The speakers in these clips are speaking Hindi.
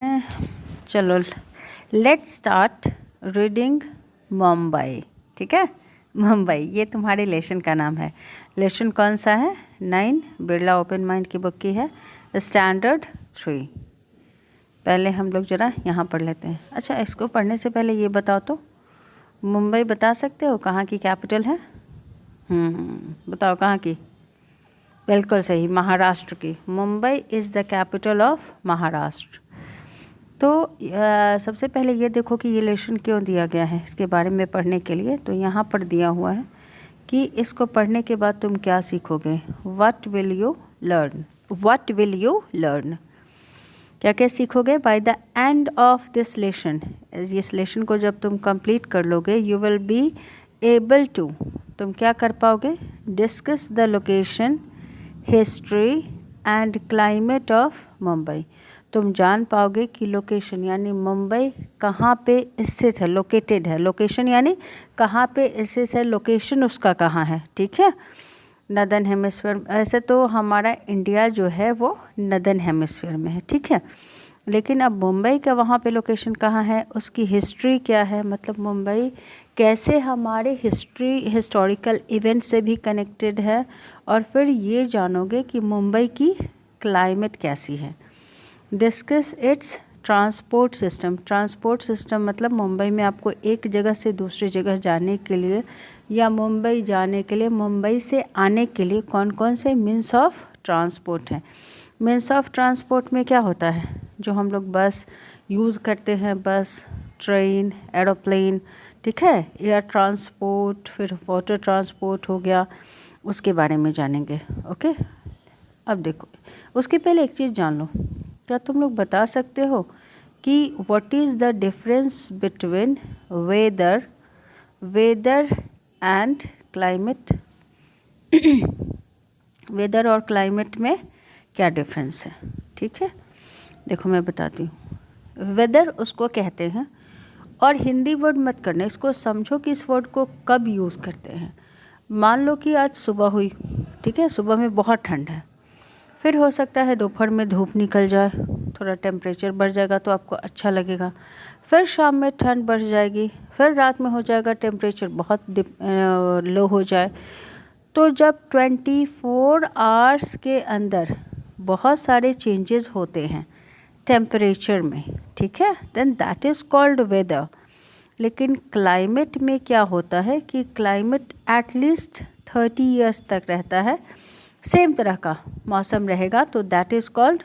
चलो लेट्स स्टार्ट रीडिंग मुंबई। ठीक है, मुंबई ये तुम्हारे लेसन का नाम है। लेसन कौन सा है? 9 बिरला ओपन माइंड की बुक की है, स्टैंडर्ड 3। पहले हम लोग ज़रा यहाँ पढ़ लेते हैं। अच्छा, इसको पढ़ने से पहले ये बताओ तो, मुंबई बता सकते हो कहाँ की कैपिटल है? बताओ कहाँ की? बिल्कुल सही, महाराष्ट्र की। Mumbai is the capital of Maharashtra. तो सबसे पहले ये देखो कि ये लेसन क्यों दिया गया है, इसके बारे में पढ़ने के लिए। तो यहाँ पर दिया हुआ है कि इसको पढ़ने के बाद तुम क्या सीखोगे। What will you learn, what will you learn, क्या क्या सीखोगे by the end of this lesson. इस लेसन को जब तुम कंप्लीट कर लोगे, you will be able to, तुम क्या कर पाओगे? Discuss the location, history and climate of Mumbai. तुम जान पाओगे कि लोकेशन यानी मुंबई कहाँ पे स्थित है, लोकेटेड है। लोकेशन यानी कहाँ पे स्थित है, लोकेशन उसका कहाँ है। ठीक है, नदर्न हेमिस्फीयर। ऐसे तो हमारा इंडिया जो है वो नदर्न हेमिस्फीयर में है। ठीक है, लेकिन अब मुंबई का वहाँ पे लोकेशन कहाँ है, उसकी हिस्ट्री क्या है, मतलब मुंबई कैसे हमारे हिस्टोरिकल इवेंट से भी कनेक्टेड है। और फिर ये जानोगे कि मुंबई की क्लाइमेट कैसी है। Discuss it's transport system. Transport system मतलब मुंबई में आपको एक जगह से दूसरी जगह जाने के लिए या मुंबई जाने के लिए, मुंबई से आने के लिए कौन कौन से मीन्स ऑफ ट्रांसपोर्ट हैं। मीन्स ऑफ ट्रांसपोर्ट में क्या होता है, जो हम लोग बस यूज़ करते हैं, बस, ट्रेन, एरोप्लेन। ठीक है, एयर ट्रांसपोर्ट, फिर वाटर ट्रांसपोर्ट हो गया, उसके बारे में जानेंगे। ओके, अब देखो, उसके पहले एक चीज़ जान लो। क्या तुम लोग बता सकते हो कि what is the difference between weather and climate? Weather और क्लाइमेट में क्या डिफरेंस है? ठीक है, देखो मैं बताती हूँ। वेदर उसको कहते हैं, और हिंदी वर्ड मत करना, इसको समझो कि इस वर्ड को कब यूज़ करते हैं। मान लो कि आज सुबह हुई, ठीक है, सुबह में बहुत ठंड है, फिर हो सकता है दोपहर में धूप निकल जाए, थोड़ा टेम्परेचर बढ़ जाएगा तो आपको अच्छा लगेगा। फिर शाम में ठंड बढ़ जाएगी, फिर रात में हो जाएगा टेम्परेचर बहुत लो हो जाए। तो जब 24 आवर्स के अंदर बहुत सारे चेंजेस होते हैं टेम्परेचर में, ठीक है, then that is called weather. लेकिन क्लाइमेट में क्या होता है कि क्लाइमेट एटलीस्ट 30 ईयर्स तक रहता है, सेम तरह का मौसम रहेगा, तो दैट इज़ कॉल्ड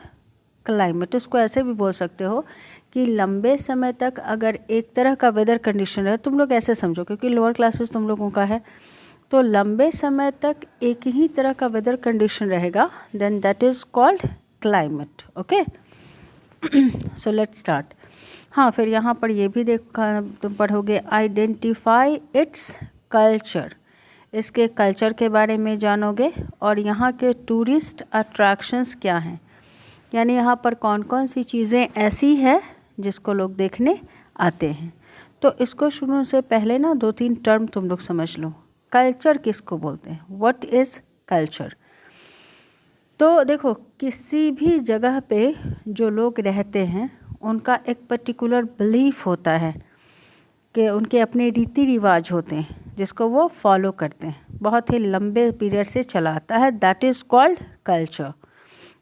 क्लाइमेट। उसको ऐसे भी बोल सकते हो कि लंबे समय तक अगर एक तरह का वेदर कंडीशन है, तुम लोग ऐसे समझो क्योंकि लोअर क्लासेस तुम लोगों का है, तो लंबे समय तक एक ही तरह का वेदर कंडीशन रहेगा, then that is called climate. Okay, so let's start. हाँ, फिर यहाँ पर ये भी देखा तुम पढ़ोगे, आइडेंटिफाई इट्स कल्चर, इसके कल्चर के बारे में जानोगे, और यहाँ के टूरिस्ट अट्रैक्शंस क्या हैं, यानी यहाँ पर कौन कौन सी चीज़ें ऐसी हैं जिसको लोग देखने आते हैं। तो इसको शुरू से पहले ना 2-3 टर्म तुम लोग समझ लो। कल्चर किसको बोलते हैं, व्हाट इज़ कल्चर? तो देखो, किसी भी जगह पे जो लोग रहते हैं उनका एक पर्टिकुलर बिलीफ होता है कि उनके अपने रीति रिवाज होते हैं जिसको वो फॉलो करते हैं, बहुत ही लंबे पीरियड से चला आता है, दैट इज़ कॉल्ड कल्चर।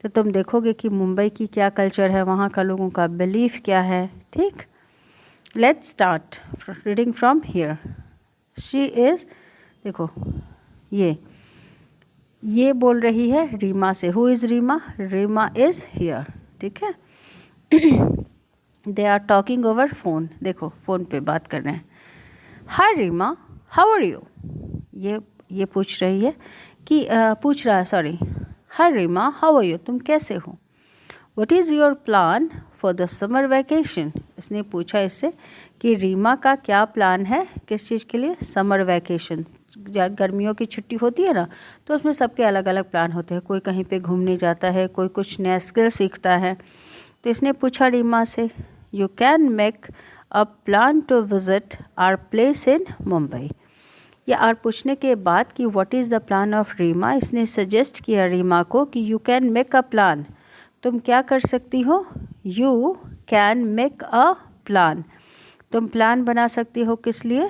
तो तुम देखोगे कि मुंबई की क्या कल्चर है, वहाँ का लोगों का बिलीफ क्या है। ठीक, let's start reading from here. She is, देखो ये बोल रही है रीमा से। Who is Reema? Reema is here. ठीक है, they are talking over phone, देखो फ़ोन पे बात कर रहे हैं। Hi Reema, how are you? ये पूछ रही है कि पूछ रहा है, sorry, hi Reema, how are you, तुम कैसे हो? What is your plan for the summer vacation? इसने पूछा इससे कि रीमा का क्या प्लान है, किस चीज़ के लिए? समर वैकेशन, गर्मियों की छुट्टी होती है ना, तो उसमें सबके अलग अलग प्लान होते हैं। कोई कहीं पे घूमने जाता है, कोई कुछ नया स्किल सीखता है। तो इसने पूछा रीमा से, you can make a plan to visit our place in Mumbai. या और पूछने के बाद कि what is the plan of Reema, इसने सजेस्ट किया रीमा को कि you can make a plan, तुम क्या कर सकती हो? You can make a plan, तुम प्लान बना सकती हो किस लिए?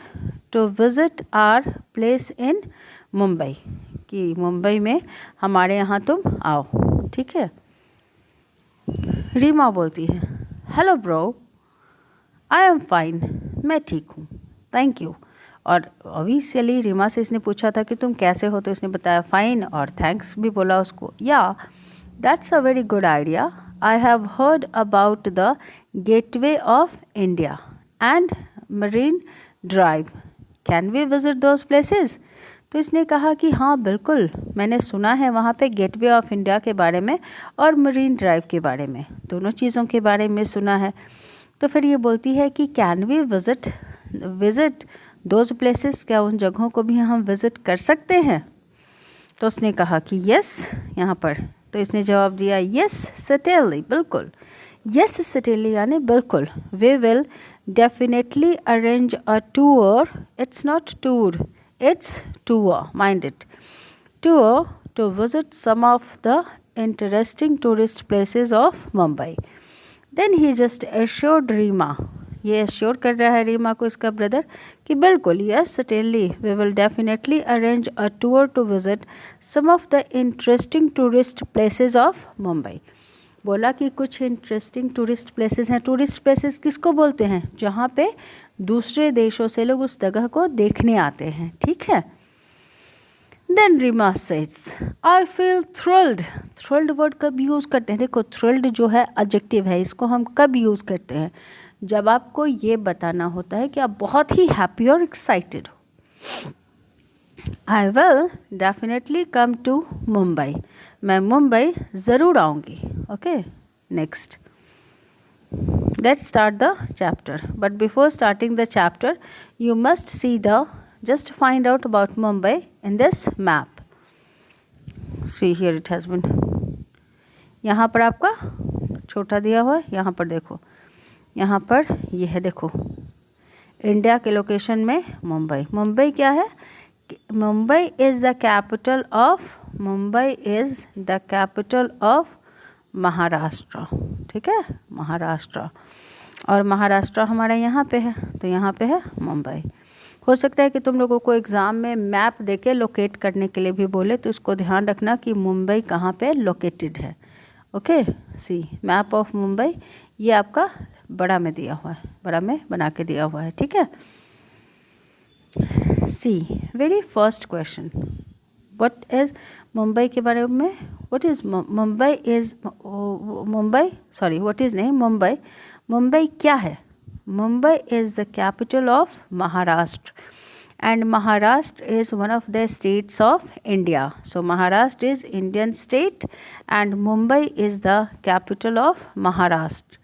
To visit our place in Mumbai, कि मुंबई में हमारे यहाँ तुम आओ, ठीक है। रीमा बोलती है hello bro, I am fine, मैं ठीक हूँ, थैंक यू। और ऑब्वियसली रीमा से इसने पूछा था कि तुम कैसे हो, तो इसने बताया फाइन और थैंक्स भी बोला उसको। Yeah that's a very good idea, I have heard about the gateway of India and Marine Drive, can we visit those places? तो इसने कहा कि हाँ बिल्कुल, मैंने सुना है वहाँ पे गेटवे ऑफ इंडिया के बारे में और मरीन ड्राइव के बारे में, दोनों चीज़ों के बारे में सुना है। तो फिर ये बोलती है कि can we visit those places, क्या उन जगहों को भी हम विज़िट कर सकते हैं? तो उसने कहा कि यस यहाँ पर, तो इसने जवाब दिया यस सर्टेनली, बिल्कुल, यस सर्टेनली यानी बिल्कुल, we will definitely arrange a tour, it's not tour, it's tour, mind it, tour to visit some of the interesting tourist places of Mumbai. Then he just assured Reema, ये एश्योर कर रहा है रीमा को इसका ब्रदर कि बिल्कुल yes certainly we will definitely arrange a tour to visit some of the interesting tourist places of Mumbai. बोला कि कुछ इंटरेस्टिंग टूरिस्ट प्लेसेस हैं। टूरिस्ट प्लेसेस किसको बोलते हैं? जहाँ पे दूसरे देशों से लोग उस जगह को देखने आते हैं, ठीक है। Then Reema says I feel thrilled, thrilled word कब यूज़ करते हैं? देखो थ्रिल्ड जो है एडजेक्टिव है, इसको हम कब यूज़ करते हैं? जब आपको ये बताना होता है कि आप बहुत ही हैप्पी और एक्साइटेड हो। I will definitely come to Mumbai, मैं मुंबई ज़रूर आऊँगी। Okay next, let's start the chapter, but before starting the chapter you must see the, just find out about Mumbai in this map. See here it has been, यहाँ पर आपका छोटा दिया हुआ है, यहाँ पर देखो, यहाँ पर ये है, देखो इंडिया के लोकेशन में मुंबई। मुंबई क्या है? Mumbai is the capital of, Mumbai is the capital of Maharashtra, ठीक है, महाराष्ट्र, और महाराष्ट्र हमारा यहाँ पे है, तो यहाँ पे है मुंबई। हो सकता है कि तुम लोगों को एग्ज़ाम में मैप देके लोकेट करने के लिए भी बोले, तो इसको ध्यान रखना कि मुंबई कहाँ पे लोकेटेड है। Okay see map of Mumbai, ये आपका बड़ा में दिया हुआ है, बड़ा में बना के दिया हुआ है, ठीक है। See very first question, what is Mumbai के बारे में, what is Mumbai is Mumbai, sorry what is नहीं, मुंबई, मुंबई क्या है? Mumbai is the capital of Maharashtra and Maharashtra is one of the states of India. So Maharashtra is Indian state and Mumbai is the capital of Maharashtra.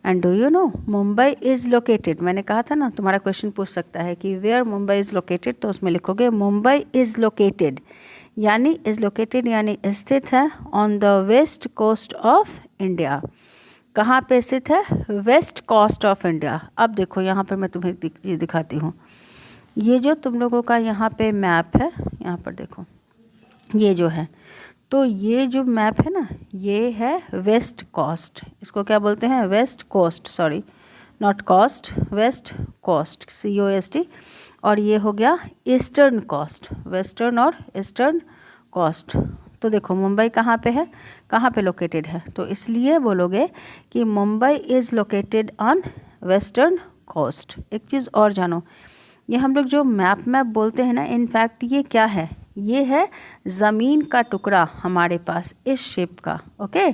And do you know Mumbai is located, मैंने कहा था ना तुम्हारा क्वेश्चन पूछ सकता है कि where Mumbai is located, तो उसमें लिखोगे Mumbai is located, यानी is located यानी स्थित है on the west coast of India। कहाँ पे स्थित है? West coast of India. अब देखो यहाँ पर मैं तुम्हें ये दिखाती हूँ, ये जो तुम लोगों का यहाँ पे मैप है, यहाँ पर देखो ये जो है, तो ये जो मैप है ना, ये है वेस्ट कोस्ट, इसको क्या बोलते हैं? West coast, sorry not coast, west coast, COST, और ये हो गया ईस्टर्न कोस्ट, वेस्टर्न और ईस्टर्न कोस्ट। तो देखो मुंबई कहाँ पे है, कहाँ पे लोकेटेड है, तो इसलिए बोलोगे कि Mumbai is located on western coast. एक चीज़ और जानो, ये हम लोग जो मैप बोलते हैं ना, इनफैक्ट ये क्या है? ये है ज़मीन का टुकड़ा हमारे पास इस शेप का। ओके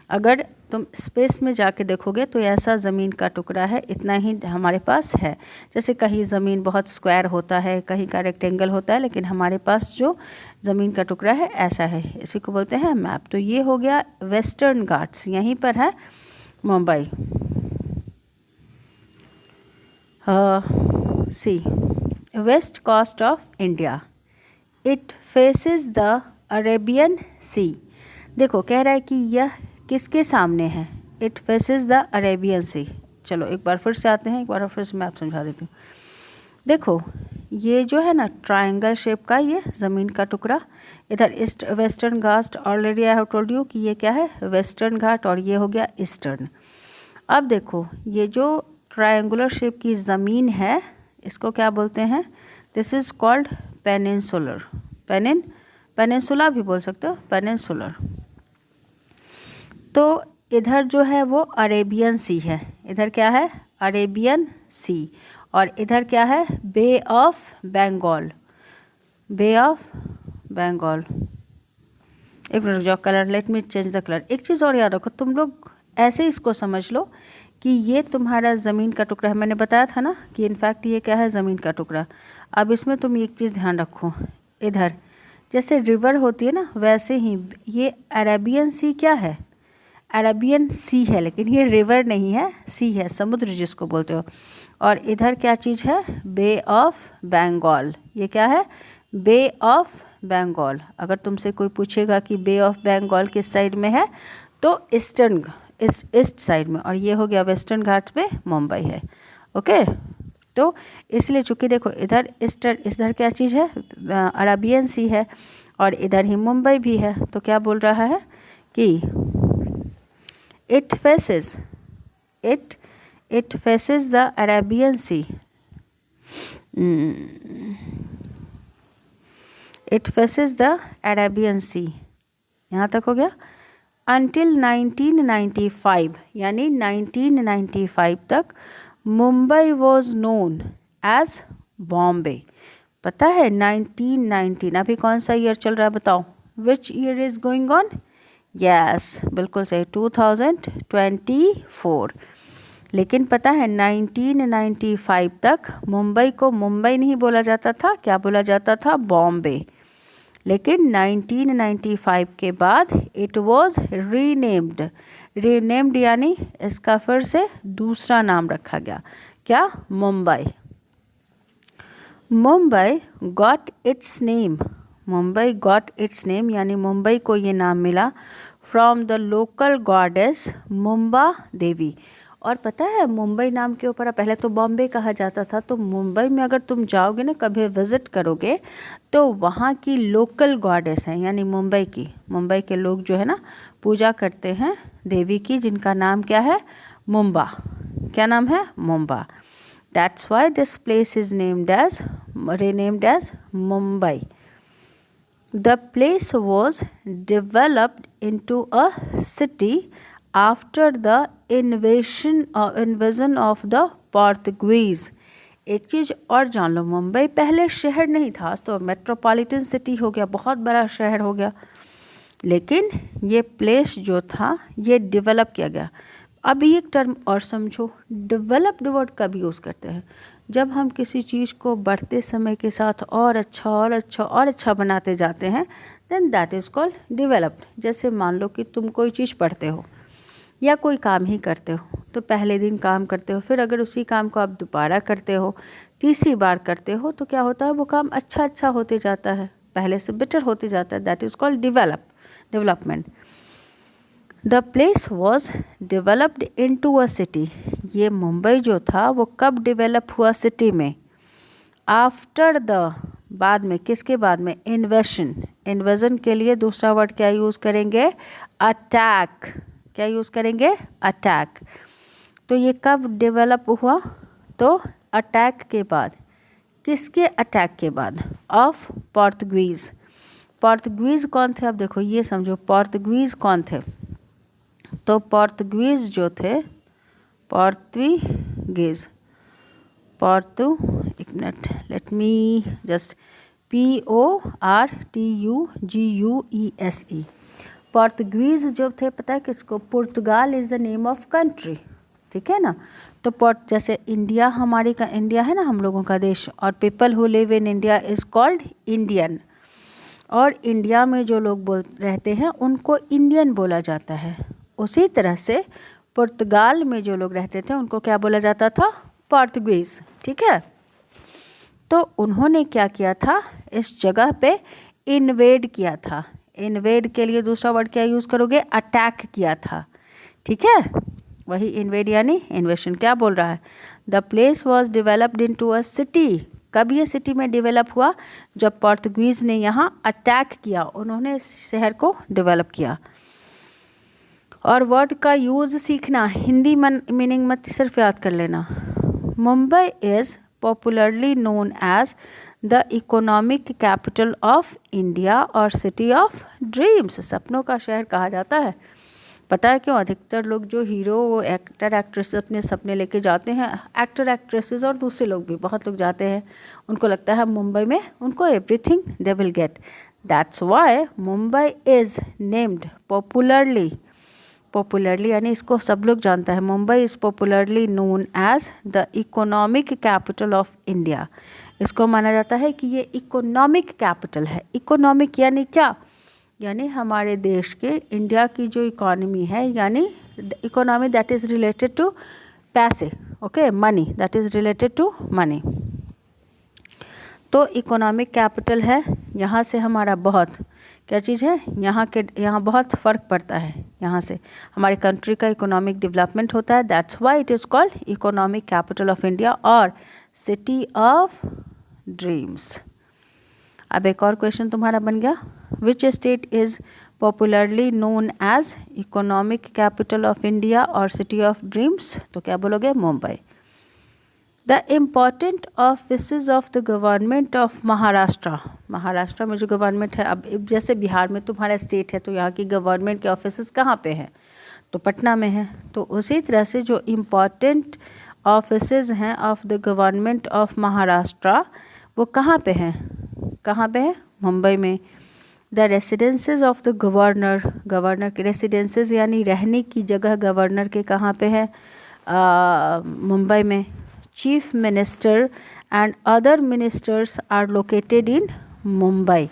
अगर तुम स्पेस में जाके देखोगे तो ऐसा ज़मीन का टुकड़ा है, इतना ही हमारे पास है। जैसे कहीं ज़मीन बहुत स्क्वायर होता है, कहीं का रेक्टेंगल होता है, लेकिन हमारे पास जो ज़मीन का टुकड़ा है ऐसा है, इसी को बोलते हैं मैप। तो ये हो गया वेस्टर्न घाट्स, यहीं पर है Mumbai. See west coast of India, it faces the Arabian Sea. देखो कह रहा है कि यह किसके सामने है? It faces the Arabian Sea. चलो एक बार फिर से आते हैं, एक बार फिर से मैप समझा देती हूँ। देखो ये जो है ना ट्रायंगल शेप का ये ज़मीन का टुकड़ा, इधर east western Ghat, already I have told you कि ये क्या है? वेस्टर्न घाट, और ये हो गया ईस्टर्न। अब देखो ये जो ट्रायंगुलर शेप की ज़मीन है इसको क्या बोलते हैं? This is called peninsular. Peninsula भी बोल सकते हो, पेनिनसुलर। तो इधर जो है वो अरेबियन सी है, इधर क्या है? Arabian Sea. और इधर क्या है? Bay of Bengal, Bay of Bengal. एक मिनट जो colour, let me change the colour. एक चीज़ और याद रखो, तुम लोग ऐसे इसको समझ लो कि ये तुम्हारा ज़मीन का टुकड़ा है। मैंने बताया था ना कि इनफैक्ट ये क्या है? ज़मीन का टुकड़ा। अब इसमें तुम एक चीज़ ध्यान रखो, इधर जैसे रिवर होती है ना, वैसे ही ये अरेबियन सी क्या है? अरेबियन सी है, लेकिन ये रिवर नहीं है, सी है, समुद्र जिसको बोलते हो। और इधर क्या चीज़ है? Bay of Bengal. ये क्या है? Bay of Bengal. अगर तुमसे कोई पूछेगा कि बे ऑफ बंगाल किस साइड में है, तो ईस्ट साइड में, और ये हो गया वेस्टर्न घाट्स पे मुंबई है। ओके, तो इसलिए चूँकि देखो इधर इधर क्या चीज़ है? अरेबियन सी है, और इधर ही मुंबई भी है। तो क्या बोल रहा है कि it faces the Arabian Sea. It faces the Arabian Sea. यहाँ तक हो गया। Until 1995, यानी 1995 तक Mumbai was known as Bombay. पता है 1919, अभी कौन सा ईयर चल रहा है बताओ? Which year is going on? Yes, बिल्कुल सही, 2024। लेकिन पता है 1995 तक मुंबई को मुंबई नहीं बोला जाता था, क्या बोला जाता था? बॉम्बे। लेकिन 1995 के बाद इट वॉज रीनेम्ड यानी इसका फिर से दूसरा नाम रखा गया, क्या? Mumbai. Mumbai got its name, Mumbai got its name यानी मुंबई को ये नाम मिला from the local goddess Mumba Devi. और पता है मुंबई नाम के ऊपर पहले तो बॉम्बे कहा जाता था, तो मुंबई में अगर तुम जाओगे ना, कभी विज़िट करोगे, तो वहाँ की लोकल गॉडेस हैं, यानी मुंबई के लोग जो है ना पूजा करते हैं देवी की, जिनका नाम क्या है? मुंबा। क्या नाम है? Mumba. That's why this place is renamed as Mumbai. The place was developed into a city after the invasion of the Portuguese. एक चीज़ और जान लो, मुंबई पहले शहर नहीं था, आज तो मेट्रोपॉलिटन सिटी हो गया, बहुत बड़ा शहर हो गया। लेकिन ये प्लेस जो था ये डेवलप किया गया। अब एक टर्म और समझो, डेवलप्ड वर्ड कब यूज़ करते हैं? जब हम किसी चीज़ को बढ़ते समय के साथ और अच्छा और अच्छा और अच्छा बनाते जाते हैं, then that is called developed. जैसे मान लो कि तुम कोई चीज़ पढ़ते हो या कोई काम ही करते हो, तो पहले दिन काम करते हो, फिर अगर उसी काम को आप दोबारा करते हो, तीसरी बार करते हो, तो क्या होता है? वो काम अच्छा होते जाता है, पहले से बेटर होते जाता है। That is called development. The place was developed into a city. ये मुंबई जो था वो कब डेवलप हुआ सिटी में? आफ्टर द, बाद में, किसके बाद में? इन्वेजन के लिए दूसरा वर्ड क्या यूज़ करेंगे? अटैक। क्या यूज़ करेंगे? अटैक। तो ये कब डेवलप हुआ? तो अटैक के बाद। किसके अटैक के बाद? Of Portuguese. पोर्तुगीज़ कौन थे? अब देखो ये समझो, पोर्तुगीज़ कौन थे? तो पोर्तुगीज़ जो थे, एक मिनट, let me just, PORTUGUESE। Portuguese जो थे, पता है किसको? Portugal is the name of country, ठीक है ना। तो जैसे इंडिया, इंडिया है ना हम लोगों का देश, और people who live in India is called Indian. और इंडिया में जो लोग रहते हैं उनको इंडियन बोला जाता है। उसी तरह से पुर्तगाल में जो लोग रहते थे उनको क्या बोला जाता था? पोर्तुगीज़, ठीक है। तो उन्होंने क्या किया था? इस जगह पे इन्वेड किया था। इन्वेड के लिए दूसरा वर्ड क्या यूज़ करोगे? अटैक किया था, ठीक है। वही इन्वेड यानी इन्वेशन। क्या बोल रहा है? The place was developed into a city. कब ये सिटी में डेवलप हुआ? जब पोर्तुगीज़ ने यहाँ अटैक किया, उन्होंने इस शहर को डेवलप किया। और वर्ड का यूज़ सीखना, हिंदी मीनिंग मत सिर्फ याद कर लेना। Mumbai is popularly known as the economic capital of India और सिटी ऑफ ड्रीम्स, सपनों का शहर कहा जाता है। पता है क्यों? अधिकतर लोग जो हीरो, वो एक्टर एक्ट्रेस अपने सपने लेके जाते हैं, एक्टर एक्ट्रेसेस और दूसरे लोग भी बहुत लोग जाते हैं, उनको लगता है मुंबई में उनको everything they will get. That's why Mumbai is named popularly, popularly यानी इसको सब लोग जानता है, Mumbai is popularly known as the economic capital of India. इसको माना जाता है कि ये इकोनॉमिक कैपिटल है। इकोनॉमिक यानी क्या? यानी हमारे देश के, इंडिया की जो इकोनॉमी है, यानी economy that is related to पैसे, okay, money, that is related to money. तो इकोनॉमिक कैपिटल है, यहाँ से हमारा बहुत क्या चीज़ है, यहाँ बहुत फ़र्क पड़ता है, यहाँ से हमारी कंट्री का इकोनॉमिक डेवलपमेंट होता है। That's why it is called economic capital of India और सिटी ऑफ ड्रीम्स। अब एक और क्वेश्चन तुम्हारा बन गया, which state is popularly known as economic capital of India और सिटी ऑफ ड्रीम्स? तो क्या बोलोगे? Mumbai. The important offices of the government of Maharashtra, Maharashtra में जो गवर्नमेंट है, अब जैसे बिहार में तुम्हारा स्टेट है तो यहाँ की गवर्नमेंट के ऑफिसेज कहाँ पे हैं? तो पटना में है। तो उसी तरह से जो इम्पॉर्टेंट ऑफिसेज हैं of the government of Maharashtra वो कहाँ पे हैं? कहाँ पे है? मुंबई में। The residences of the governor, governor के रेसिडेंसेज यानी रहने की जगह गवर्नर के कहाँ पे है? मुंबई में। Chief minister and other ministers are located in Mumbai.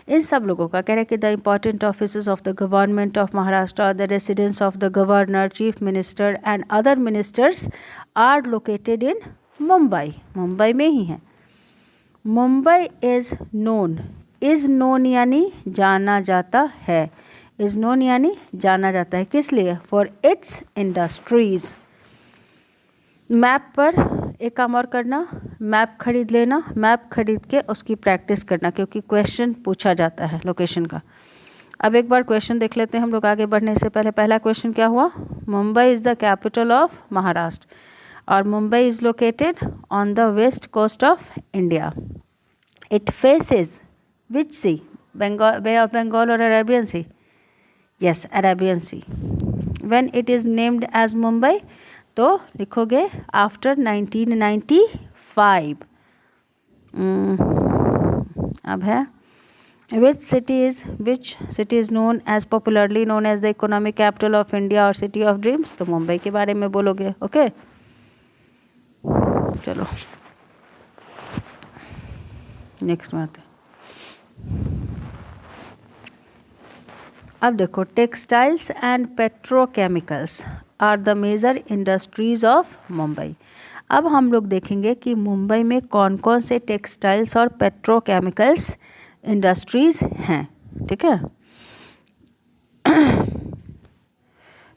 इन सब लोगों का कह रहे हैं कि the important offices of the government of Maharashtra, the residence of the governor, chief minister and other ministers are located in Mumbai, Mumbai में ही हैं। Mumbai is known, is known यानी जाना जाता है, इज़ नोन यानी जाना जाता है, किस लिए? For its industries. मैप पर एक काम और करना, मैप खरीद लेना, मैप खरीद के उसकी प्रैक्टिस करना, क्योंकि क्वेश्चन पूछा जाता है लोकेशन का। अब एक बार क्वेश्चन देख लेते हैं हम लोग आगे बढ़ने से पहले। पहला क्वेश्चन क्या हुआ? Mumbai is the capital of Maharashtra और Mumbai is located on the west coast of India. It faces which sea? Bengal, Bay of Bengal और Arabian Sea? Yes, Arabian Sea. When it is named as Mumbai तो लिखोगे आफ्टर 1995। अब है which city is known as popularly known as the economic capital of India और सिटी ऑफ ड्रीम्स? तो मुंबई के बारे में बोलोगे, ओके। चलो नेक्स्ट में आते हैं। अब देखो, textiles and petrochemicals are the major industries of Mumbai. अब हम लोग देखेंगे कि मुंबई में कौन कौन से टेक्सटाइल्स और पेट्रोकेमिकल्स इंडस्ट्रीज हैं, ठीक है।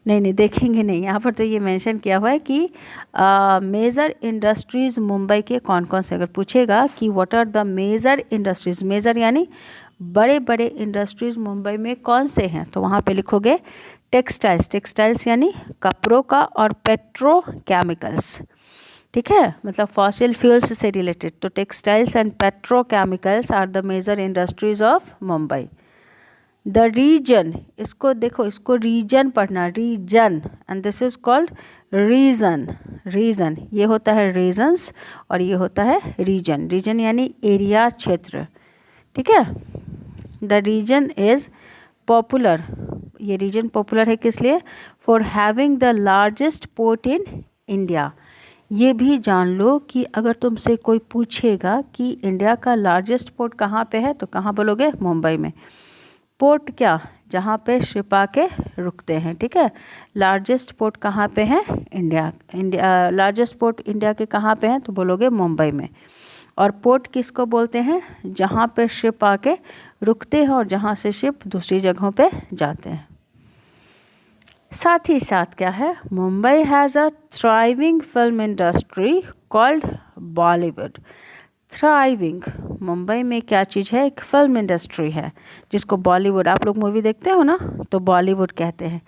नहीं देखेंगे नहीं, यहाँ पर तो ये मेंशन किया हुआ है कि मेजर इंडस्ट्रीज़ मुंबई के कौन कौन से, अगर पूछेगा कि what are the major industries, major यानी बड़े बड़े इंडस्ट्रीज़ मुंबई में कौन से हैं, तो वहाँ पे लिखोगे टेक्सटाइल्स, टेक्सटाइल्स यानी कपड़ों का, और पेट्रोकेमिकल्स, ठीक है, मतलब फॉसिल फ्यूल्स से रिलेटेड। तो textiles and petrochemicals are the major industries of Mumbai. The reason, इसको देखो, इसको रीजन पढ़ना, reason, and this is called reason. Reason ये होता है रीजन्स और ये होता है रीजन। रीजन यानी एरिया, क्षेत्र, ठीक है। द रीजन इज़ पॉपुलर, ये रीजन पॉपुलर है किस लिए? For having the largest port in India. ये भी जान लो कि अगर तुमसे कोई पूछेगा कि इंडिया का लार्जेस्ट पोर्ट कहाँ पे है, तो कहाँ बोलोगे? मुंबई में। पोर्ट क्या? जहाँ पे शिप आके रुकते हैं, ठीक है। लार्जेस्ट पोर्ट कहाँ पे है? इंडिया लार्जेस्ट पोर्ट इंडिया के कहाँ पे हैं, तो बोलोगे मुंबई में। और पोर्ट किसको बोलते हैं? जहाँ पे शिप आके रुकते हैं और जहाँ से शिप दूसरी जगहों पे जाते हैं। साथ ही साथ क्या है, Mumbai has a thriving film industry called Bollywood. Thriving, Mumbai में क्या चीज़ है? एक फिल्म इंडस्ट्री है जिसको बॉलीवुड, आप लोग मूवी देखते हो ना, तो बॉलीवुड कहते हैं।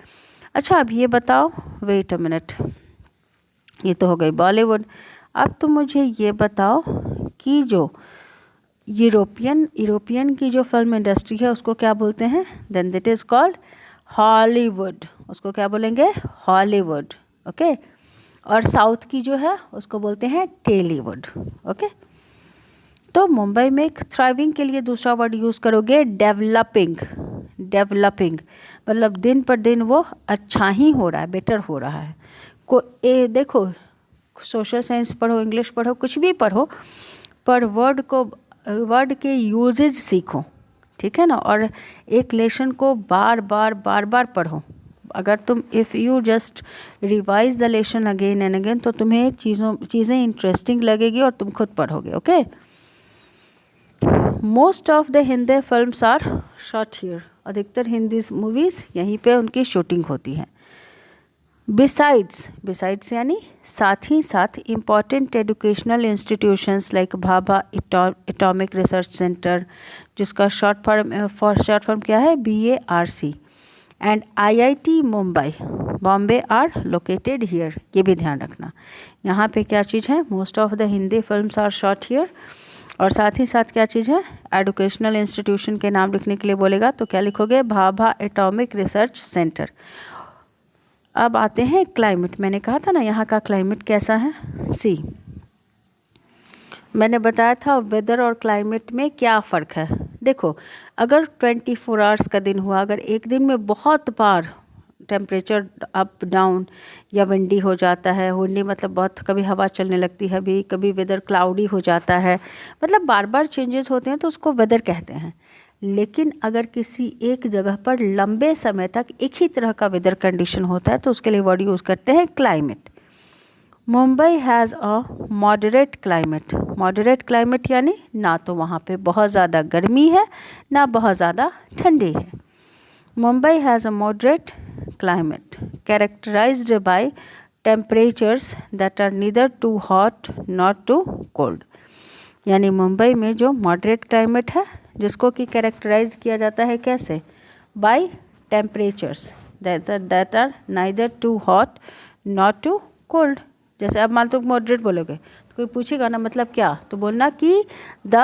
अच्छा अब ये बताओ, वेट अ मिनट, ये तो हो गई बॉलीवुड। अब तुम मुझे ये बताओ कि जो यूरोपियन की जो फिल्म इंडस्ट्री है उसको क्या बोलते हैं? Then that is called Hollywood. उसको क्या बोलेंगे? हॉलीवुड। ओके। और साउथ की जो है उसको बोलते हैं टेलीवुड। ओके। तो मुंबई में थ्राइविंग के लिए दूसरा वर्ड यूज़ करोगे डेवलपिंग। डेवलपिंग मतलब दिन पर दिन वो अच्छा ही हो रहा है, बेटर हो रहा है। देखो, सोशल साइंस पढ़ो, इंग्लिश पढ़ो, कुछ भी पढ़ो, पर वर्ड के यूजेज सीखो, ठीक है ना। और एक लेसन को बार बार पढ़ो। अगर तुम if you just revise the lesson again and again तो तुम्हें चीज़ें इंटरेस्टिंग लगेगी और तुम खुद पढ़ोगे। Okay. Most of the Hindi films are shot here. अधिकतर हिंदी मूवीज़ यहीं पे उनकी शूटिंग होती है। बिसाइड्स यानी साथ ही साथ important educational institutions like Bhabha atomic research centre, जिसका शॉर्ट फॉर्म क्या है? BARC, and IIT Mumbai Bombay are located here. ये भी ध्यान रखना, यहाँ पे क्या चीज़ है? Most of the Hindi films are shot here. और साथ ही साथ क्या चीज़ है? एजुकेशनल इंस्टीट्यूशन के नाम लिखने के लिए बोलेगा तो क्या लिखोगे? Bhabha atomic research centre. अब आते हैं क्लाइमेट। मैंने कहा था ना यहाँ का क्लाइमेट कैसा है। सी, मैंने बताया था वेदर और क्लाइमेट में क्या फ़र्क है। देखो, अगर 24 आवर्स का दिन हुआ, अगर एक दिन में बहुत बार टेम्परेचर अप डाउन या विंडी हो जाता है, विंडी मतलब बहुत, कभी हवा चलने लगती है, कभी वेदर क्लाउडी हो जाता है, मतलब बार बार चेंजेस होते हैं तो उसको वेदर कहते हैं। लेकिन अगर किसी एक जगह पर लंबे समय तक एक ही तरह का वेदर कंडीशन होता है तो उसके लिए वर्ड यूज़ करते हैं climate. Mumbai has a moderate climate. Moderate climate यानी ना तो वहाँ पे बहुत ज़्यादा गर्मी है ना बहुत ज़्यादा ठंडी है। Mumbai has a moderate climate characterised by temperatures that are neither too hot not too cold. यानी मुंबई में जो मॉडरेट क्लाइमेट है जिसको कि कैरेक्टराइज किया जाता है कैसे? By temperatures that are neither too hot not too cold. जैसे अब मान लो मॉडरेट बोलोगे तो कोई पूछेगा ना मतलब क्या, तो बोलना कि the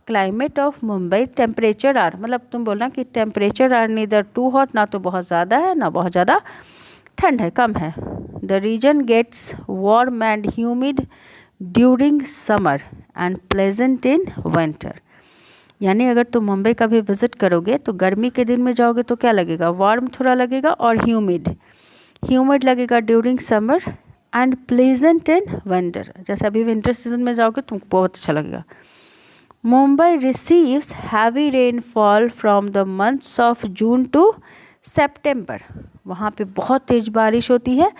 climate of Mumbai temperature are, मतलब तुम बोलना कि temperature are neither too hot, ना तो बहुत ज़्यादा है ना बहुत ज़्यादा ठंड है, कम है। The region gets warm and humid during summer and pleasant in winter. यानी अगर तुम मुंबई का भी विज़िट करोगे तो गर्मी के दिन में जाओगे तो क्या लगेगा? वार्म थोड़ा लगेगा और ह्यूमिड लगेगा during summer and pleasant in winter. जैसे अभी विंटर सीजन में जाओगे तुमको बहुत अच्छा लगेगा। Mumbai receives heavy rainfall from the months of June to September. वहाँ पे बहुत तेज़ बारिश होती है,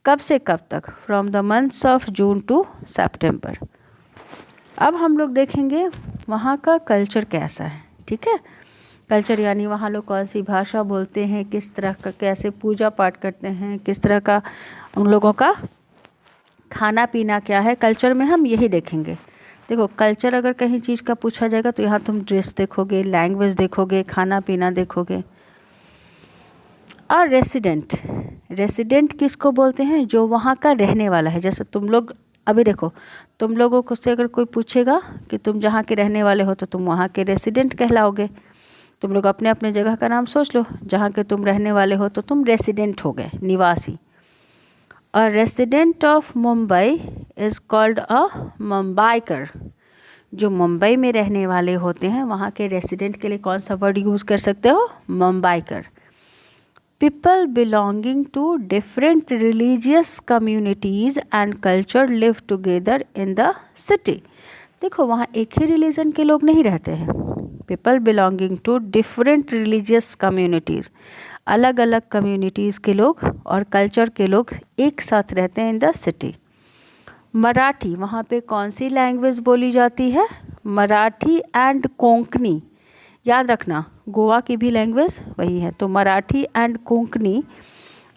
कब से कब तक? From the months of June to September. अब हम लोग देखेंगे वहाँ का कल्चर कैसा है, ठीक है। कल्चर यानी वहाँ लोग कौन सी भाषा बोलते हैं, किस तरह का, कैसे पूजा पाठ करते हैं, किस तरह का उन लोगों का खाना पीना क्या है। कल्चर में हम यही देखेंगे। देखो, कल्चर अगर कहीं चीज़ का पूछा जाएगा तो यहाँ तुम ड्रेस देखोगे, लैंग्वेज देखोगे, खाना पीना देखोगे। और रेसिडेंट किसको बोलते हैं? जो वहाँ का रहने वाला है। जैसे तुम लोग अभी देखो, तुम लोगों को से अगर कोई पूछेगा कि तुम जहाँ के रहने वाले हो तो तुम वहाँ के रेसिडेंट कहलाओगे। तुम लोग अपने अपने जगह का नाम सोच लो, जहाँ के तुम रहने वाले हो तो तुम रेसिडेंट हो गए, निवासी। A resident of Mumbai is called a Mumbaikar. जो मुंबई में रहने वाले होते हैं वहाँ के रेसिडेंट के लिए कौन सा वर्ड यूज़ कर सकते हो? Mumbaikar. People belonging to different religious communities and culture live together in the city. देखो, वहाँ एक ही रिलीजन के लोग नहीं रहते हैं। People belonging to different religious communities, अलग अलग कम्युनिटीज़ के लोग और कल्चर के लोग एक साथ रहते हैं इन द सिटी। मराठी, वहाँ पे कौन सी लैंग्वेज बोली जाती है? मराठी एंड कोंकणी। याद रखना, गोवा की भी लैंग्वेज वही है। तो Marathi and Konkani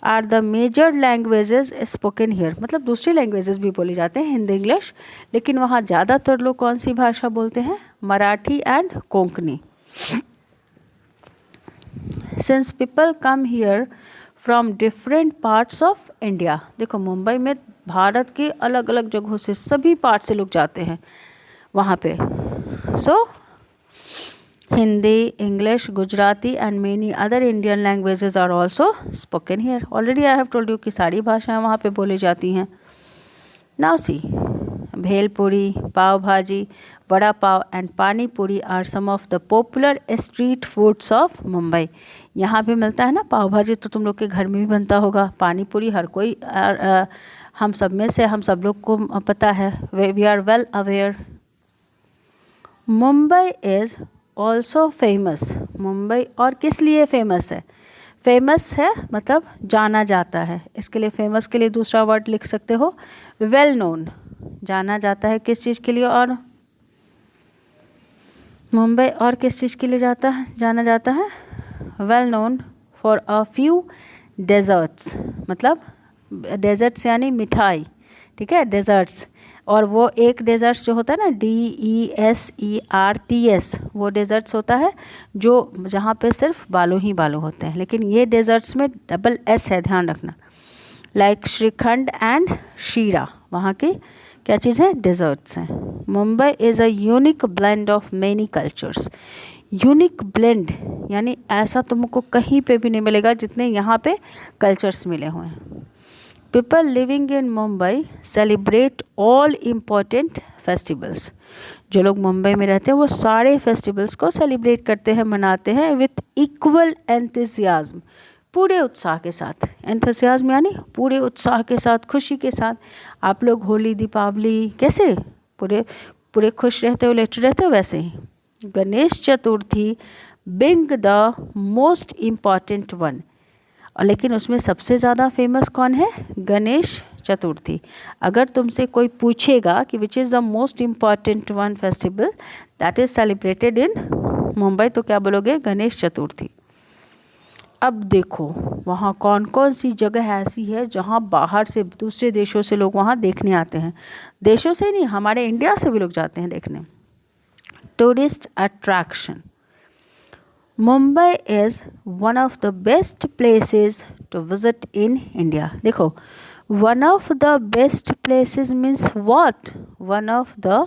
are the major languages spoken here. मतलब दूसरी लैंग्वेजेस भी बोली जाते हैं, हिंदी इंग्लिश, लेकिन वहाँ ज़्यादातर लोग कौन सी भाषा बोलते हैं? Marathi and Konkani. Since people come here from different parts of India. देखो मुंबई में भारत के अलग अलग जगहों से सभी पार्ट से लोग जाते हैं वहाँ पे। So Hindi, English, Gujarati and many other Indian languages are also spoken here. Already I have told you कि सारी भाषाएं वहाँ पे बोली जाती हैं। नाउ सी, भेलपुरी, पाव भाजी, vada pav and pani puri are some of the popular street foods of Mumbai. यहाँ पे मिलता है ना पाव भाजी, तो तुम लोग के घर में भी बनता होगा। पानी पूरी हर कोई हम सब में से हम सब लोग को पता है, we are well aware. Mumbai is also famous. Mumbai और किस लिए फेमस है? फेमस है मतलब जाना जाता है। इसके लिए फेमस के लिए दूसरा वर्ड लिख सकते हो, वेल नोन। जाना जाता है किस चीज़ के लिए? और मुंबई और किस चीज़ के लिए जाना जाता है? Well known for a few desserts. मतलब डेजर्ट्स यानी मिठाई, ठीक है, डेजर्ट्स। और वो एक डेजर्ट्स जो होता है ना, DESERTS, वो डेजर्ट्स होता है जो जहाँ पे सिर्फ बालू ही बालू होते हैं, लेकिन ये डेजर्ट्स में डबल S है, ध्यान रखना। लाइक श्रीखंड एंड शीरा, वहाँ की क्या चीज़ है? डेजर्ट्स हैं। Mumbai is a unique blend of many cultures. Unique blend यानी ऐसा तुमको कहीं पे भी नहीं मिलेगा जितने यहाँ पे कल्चर्स मिले हुए हैं। People living in Mumbai celebrate all important festivals. जो लोग मुंबई में रहते हैं वो सारे फेस्टिवल्स को सेलिब्रेट करते हैं, मनाते हैं विथ इक्वल एंथुसियाज्म, पूरे उत्साह के साथ। एंथुसियाज्म यानी पूरे उत्साह के साथ, खुशी के साथ। आप लोग होली, दीपावली कैसे पूरे खुश रहते हो, लेटे रहते हो, वैसे ही Ganesh Chaturthi being the most important one. और लेकिन उसमें सबसे ज़्यादा फेमस कौन है? गणेश चतुर्थी। अगर तुमसे कोई पूछेगा कि विच is the most important one festival that is celebrated in Mumbai, तो क्या बोलोगे? गणेश चतुर्थी। अब देखो वहाँ कौन कौन सी जगह ऐसी है जहाँ बाहर से, दूसरे देशों से लोग वहाँ देखने आते हैं। देशों से नहीं, हमारे इंडिया से भी लोग जाते हैं देखने। Tourist attraction. Mumbai is one of the best places to visit in India. देखो one of the best places means what? One of the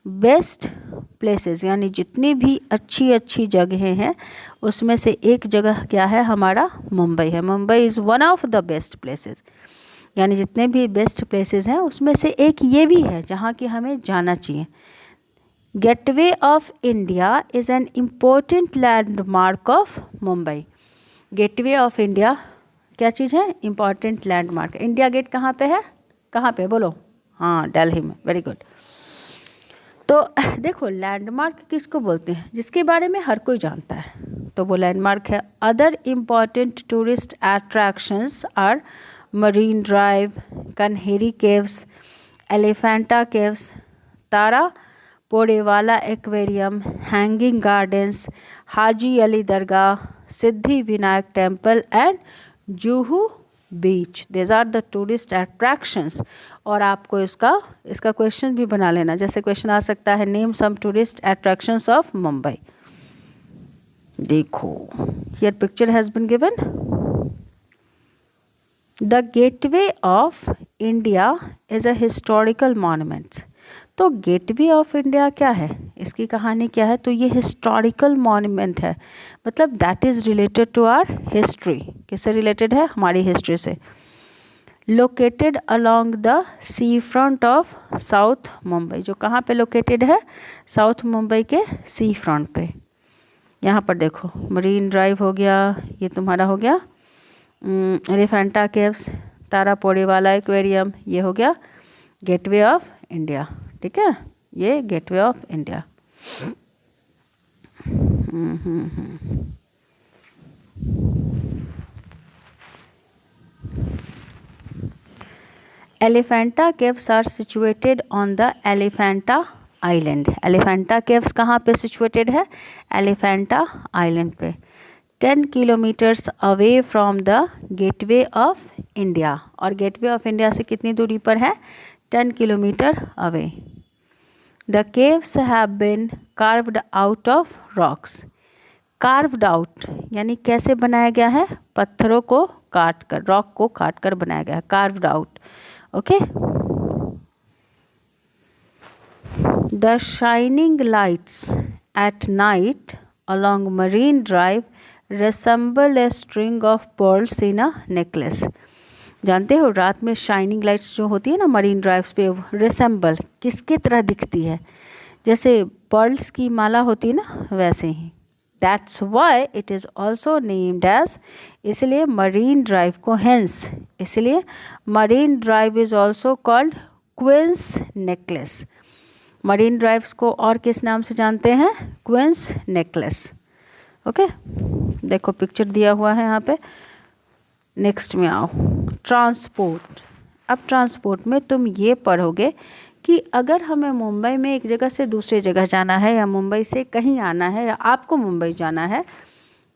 best places यानी जितनी भी अच्छी अच्छी जगहें हैं उसमें से एक जगह क्या है? हमारा मुंबई है। Mumbai is one of the best places, यानी जितने भी बेस्ट प्लेसेस हैं उसमें से एक ये भी है जहाँ की हमें जाना चाहिए। Gateway of India is an important landmark of Mumbai. Gateway of India क्या चीज़ है? Important landmark. इंडिया गेट कहाँ पे है? कहाँ पे बोलो? हाँ, दिल्ली में। Very good. तो देखो लैंडमार्क किसको बोलते हैं? जिसके बारे में हर कोई जानता है, तो वो लैंडमार्क है। Other important tourist attractions are Marine Drive, Kanheri Caves, Elephanta caves, Taraporewala Aquarium, Hanging Gardens, Haji Ali Dargah, Siddhivinayak Temple and Juhu Beach. These are the tourist attractions. और आपको इसका क्वेश्चन भी बना लेना, जैसे क्वेश्चन आ सकता है name some tourist attractions of Mumbai. देखो here picture has been given. The gateway of India is a historical monument. तो गेटवे ऑफ इंडिया क्या है? इसकी कहानी क्या है? तो ये हिस्टोरिकल मॉन्यूमेंट है, मतलब that is related to our history. किससे रिलेटेड है? हमारी हिस्ट्री से। Located along the sea front of south Mumbai. जो कहाँ पे लोकेटेड है? साउथ मुंबई के सी फ्रंट पे। यहाँ पर देखो मरीन ड्राइव हो गया, ये तुम्हारा हो गया Elephanta caves, Taraporewala aquarium, ये हो गया गेटवे ऑफ इंडिया। ठीक है, ये gateway of India. Elephanta caves are situated on the Elephanta island. Elephanta caves कहाँ पे सिचुएटेड है? एलिफेंटा आइलैंड पे। 10 kilometres away from the gateway of India. और गेटवे ऑफ इंडिया से कितनी दूरी पर है? 10 kilometre away. The caves have been carved out of rocks. Carved out यानी कैसे बनाया गया है? पत्थरों को काट कर, रॉक को काट कर बनाया गया है, carved out. Okay. The shining lights at night along Marine Drive resemble a string of pearls in a necklace। जानते हो रात में शाइनिंग लाइट्स जो होती है ना मरीन ड्राइव्स पे, रिसेंबल किसके तरह दिखती है, जैसे पर्ल्स की माला होती है ना वैसे ही। That's why it is also named as, इसलिए मरीन ड्राइव को हेंस, इसलिए Marine Drive is also called Queen's Necklace. Marine Drives को और किस नाम से जानते हैं, क्वींस नेकलेस। ओके, देखो पिक्चर दिया हुआ है यहाँ पे। नेक्स्ट में आओ, ट्रांसपोर्ट। अब ट्रांसपोर्ट में तुम ये पढ़ोगे कि अगर हमें मुंबई में एक जगह से दूसरी जगह जाना है, या मुंबई से कहीं आना है, या आपको मुंबई जाना है,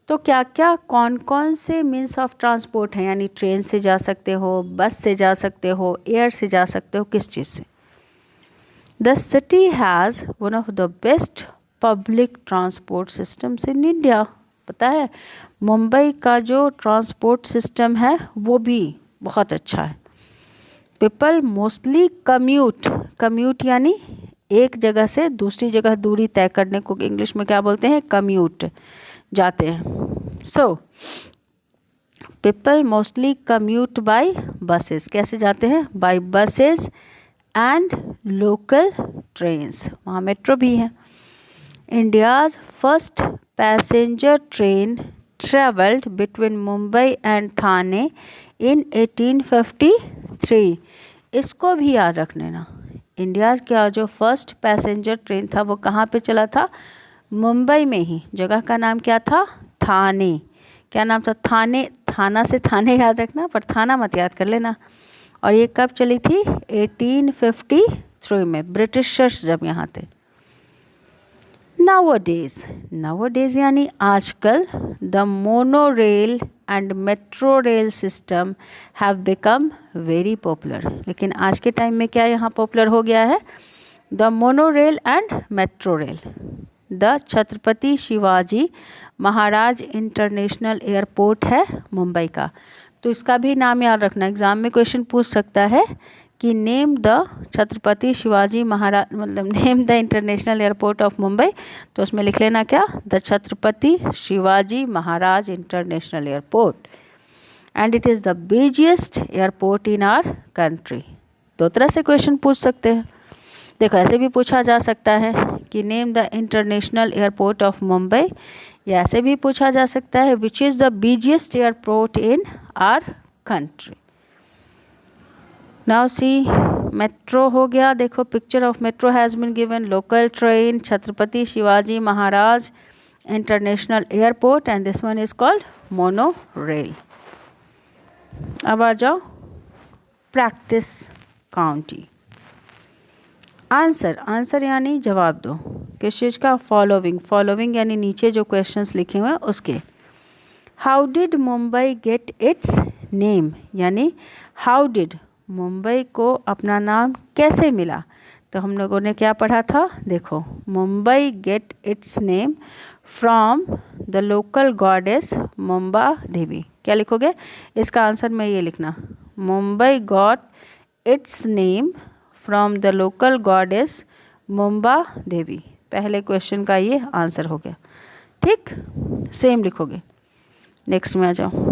तो क्या क्या कौन कौन से मीन्स ऑफ ट्रांसपोर्ट हैं, यानी ट्रेन से जा सकते हो, बस से जा सकते हो, एयर से जा सकते हो, किस चीज़ से। The city has one of the best public transport systems in India. पता है मुंबई का जो ट्रांसपोर्ट सिस्टम है वो भी बहुत अच्छा है। पीपल मोस्टली कम्यूट, कम्यूट यानी एक जगह से दूसरी जगह दूरी तय करने को इंग्लिश में क्या बोलते हैं, कम्यूट, जाते हैं। So people mostly commute by buses, कैसे जाते हैं, by buses and local trains, वहाँ मेट्रो भी है। India's first passenger train travelled between Mumbai and Thane in 1853। इसको भी याद रख लेना, इंडिया का जो फर्स्ट पैसेंजर ट्रेन था वो कहाँ पे चला था, मुंबई में ही। जगह का नाम क्या था, थाने। क्या नाम था, थाने, थाना से थाने याद रखना, पर थाना मत याद कर लेना। और ये कब चली थी, 1853 में, ब्रिटिशर्स जब यहाँ थे। Nowadays, nowadays यानी आजकल, the monorail and metro rail system have become very popular। लेकिन आज के टाइम में क्या यहाँ पॉपुलर हो गया है, the monorail and metro rail। the Chhatrapati Shivaji Maharaj international airport है मुंबई का, तो इसका भी नाम याद रखना, एग्जाम में क्वेश्चन पूछ सकता है कि नेम द छत्रपति शिवाजी महाराज, मतलब name the international airport of Mumbai, तो उसमें लिख लेना क्या, the Chhatrapati Shivaji Maharaj international airport. And it is the busiest airport in our country. दो तरह से क्वेश्चन पूछ सकते हैं। देखो ऐसे भी पूछा जा सकता है कि name the international airport of Mumbai, या ऐसे भी पूछा जा सकता है which is the busiest airport in our country. Now see, metro हो गया। देखो picture of metro has been given, local train, Chhatrapati Shivaji Maharaj international airport, and this one is called monorail. अब आ जाओ प्रैक्टिस काउंटी। आंसर, आंसर यानी जवाब दो, किस चीज़ का, फॉलोइंग, फॉलोइंग यानी नीचे जो क्वेश्चंस लिखे हुए हैं उसके। How did Mumbai get its name, यानी हाउ डिड, मुंबई को अपना नाम कैसे मिला। तो हम लोगों ने क्या पढ़ा था, देखो, Mumbai get its name from the local goddess Mumba Devi. क्या लिखोगे, इसका आंसर में ये लिखना, Mumbai got its name from the local goddess Mumba Devi. पहले क्वेश्चन का ये आंसर हो गया, ठीक, सेम लिखोगे। नेक्स्ट में आ जाओ।